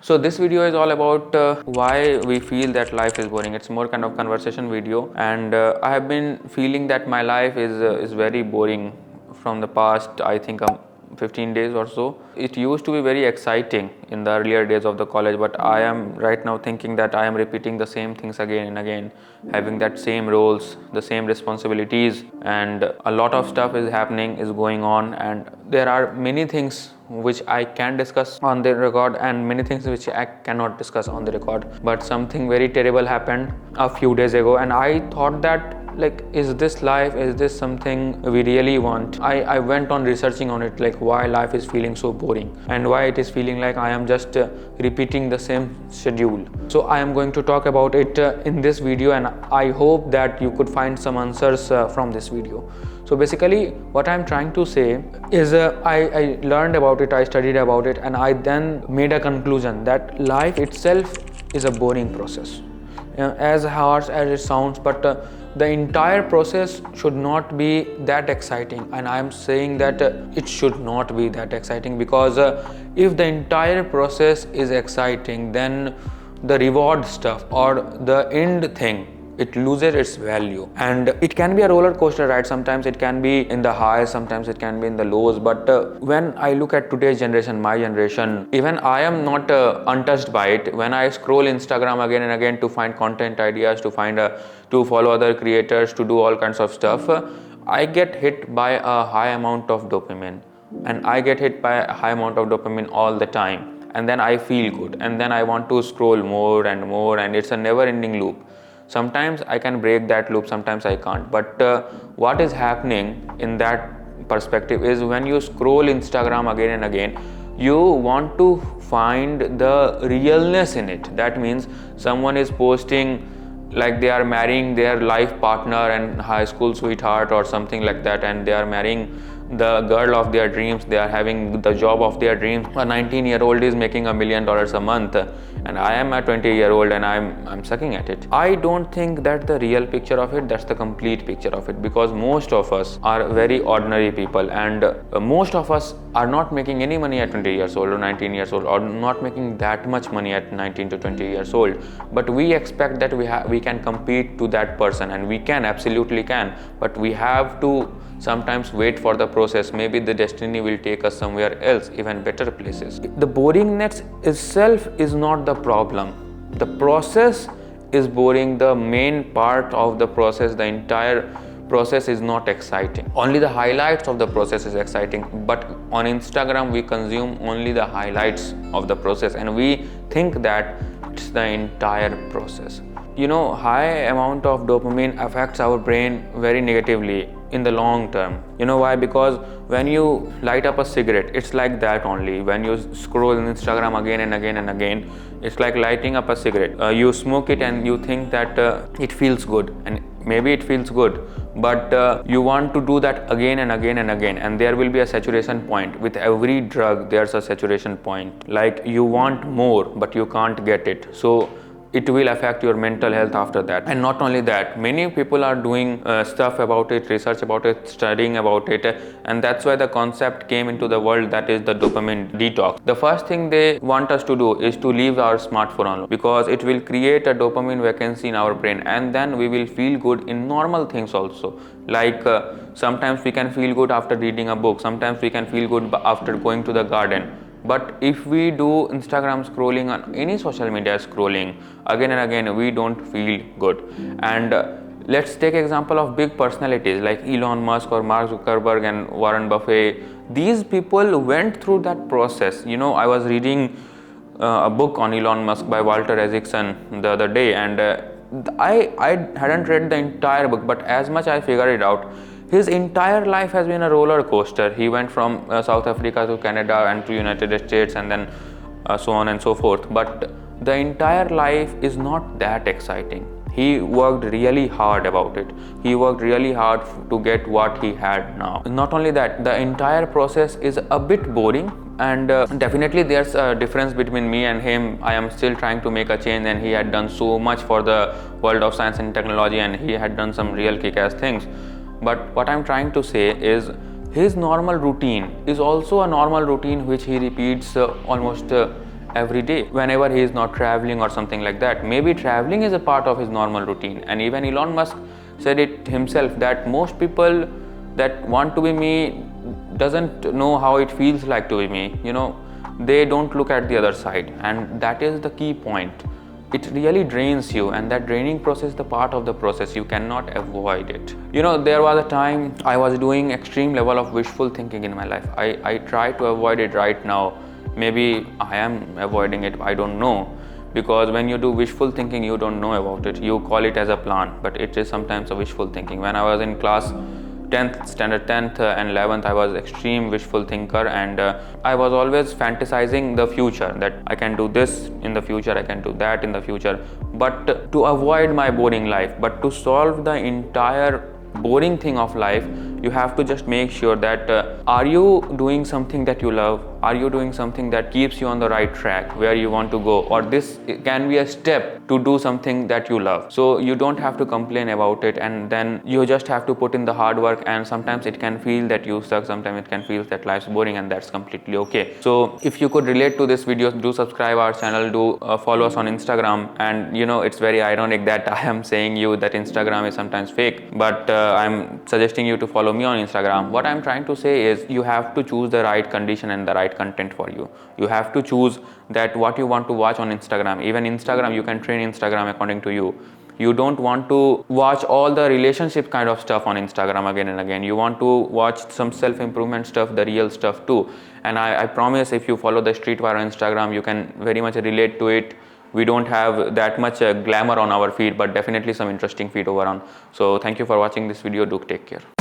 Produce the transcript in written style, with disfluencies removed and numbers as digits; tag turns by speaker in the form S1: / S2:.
S1: So this video is all about why we feel that life is boring. It's more kind of conversation video, and I have been feeling that my life is very boring from the past, I think, 15 days or so. It used to be very exciting in the earlier days of the college, but I am right now thinking that I am repeating the same things again and again, having that same roles, the same responsibilities, and a lot of stuff is happening, is going on, and there are many things which I can discuss on the record and many things which I cannot discuss on the record. But something very terrible happened a few days ago, and I thought that, like, is this life, is this something we really want? I went on researching on it, like why life is feeling so boring and why it is feeling like I am just repeating the same schedule. So I am going to talk about it in this video, and I hope that you could find some answers from this video. So basically what I'm trying to say is I learned about it, I studied about it, and I then made a conclusion that life itself is a boring process. As harsh as it sounds, but the entire process should not be that exciting, and I am saying that it should not be that exciting, because if the entire process is exciting, then the reward stuff or the end thing, it loses its value. And it can be a roller coaster ride. Sometimes it can be in the highs, sometimes it can be in the lows. But when I look at today's generation, my generation, even I am not untouched by it. When I scroll Instagram again and again to find content ideas, to find to follow other creators, to do all kinds of stuff, I get hit by a high amount of dopamine, and I get hit by a high amount of dopamine all the time, and then I feel good, and then I want to scroll more and more, and it's a never ending loop. Sometimes I can break that loop, sometimes I can't. But what is happening in that perspective is, when you scroll Instagram again and again, you want to find the realness in it. That means someone is posting like they are marrying their life partner and high school sweetheart or something like that, and they are marrying the girl of their dreams, they are having the job of their dreams. A 19-year-old is making $1 million a month, and I am a 20-year-old and I'm sucking at it. I don't think that's the real picture of it, that's the complete picture of it, because most of us are very ordinary people, and most of us are not making any money at 20 years old or 19 years old, or not making that much money at 19 to 20 years old. But we expect that we can compete to that person, and we can, absolutely can, but we have to sometimes wait for the process. Maybe the destiny will take us somewhere else, even better places. The boringness itself is not the problem. The process is boring. The main part of the process, the entire process is not exciting. Only the highlights of the process is exciting. But on Instagram, we consume only the highlights of the process, and we think that it's the entire process. You know, high amount of dopamine affects our brain very negatively in the long term. You know why? Because when you light up a cigarette, it's like that only. When you scroll on Instagram again and again and again, it's like lighting up a cigarette. You smoke it and you think that it feels good, and maybe it feels good, but you want to do that again and again and again, and there will be a saturation point. With every drug, there's a saturation point. Like, you want more, but you can't get it. So it will affect your mental health after that. And not only that, many people are doing stuff about it, research about it, studying about it, and that's why the concept came into the world, that is the dopamine detox. The first thing they want us to do is to leave our smartphone alone, because it will create a dopamine vacancy in our brain, and then we will feel good in normal things also. Like sometimes we can feel good after reading a book, sometimes we can feel good after going to the garden. But if we do Instagram scrolling, on any social media scrolling again and again, we don't feel good. And let's take example of big personalities like Elon Musk or Mark Zuckerberg and Warren Buffett. These people went through that process. You know, I was reading a book on Elon Musk by Walter Isaacson the other day, and I hadn't read the entire book, but as much I figured it out, his entire life has been a roller coaster. He went from South Africa to Canada and to United States, and then so on and so forth. But the entire life is not that exciting. He worked really hard about it. He worked really hard to get what he had now. Not only that, the entire process is a bit boring, and definitely there's a difference between me and him. I am still trying to make a change, and he had done so much for the world of science and technology, and he had done some real kick-ass things. But what I'm trying to say is, his normal routine is also a normal routine which he repeats almost every day whenever he is not traveling or something like that. Maybe traveling is a part of his normal routine, and even Elon Musk said it himself that most people that want to be me doesn't know how it feels like to be me. They don't look at the other side, and that is the key point. It really drains you, and that draining process is the part of the process. You cannot avoid it. There was a time I was doing extreme level of wishful thinking in my life. I try to avoid it right now. Maybe I am avoiding it, I don't know, because when you do wishful thinking, you don't know about it. You call it as a plan, but it is sometimes a wishful thinking. When I was in class 10th standard, 10th and 11th, I was extreme wishful thinker, and I was always fantasizing the future, that I can do this in the future, I can do that in the future, but to avoid my boring life. But to solve the entire boring thing of life, you have to just make sure that are you doing something that you love? Are you doing something that keeps you on the right track where you want to go? Or this can be a step to do something that you love. So you don't have to complain about it, and then you just have to put in the hard work. And sometimes it can feel that you suck, sometimes it can feel that life's boring, and that's completely okay. So if you could relate to this video, do subscribe our channel, do follow us on Instagram. And it's very ironic that I am saying you that Instagram is sometimes fake, but I'm suggesting you to follow me on Instagram. What I'm trying to say is you have to choose the right condition and the right content for you. You have to choose that what you want to watch on Instagram. Even Instagram, you can train Instagram according to you. You don't want to watch all the relationship kind of stuff on Instagram again and again. You want to watch some self-improvement stuff, the real stuff too. And I promise, if you follow the Streetwire on Instagram, you can very much relate to it. We don't have that much glamour on our feed, but definitely some interesting feed over on. So thank you for watching this video. Do take care.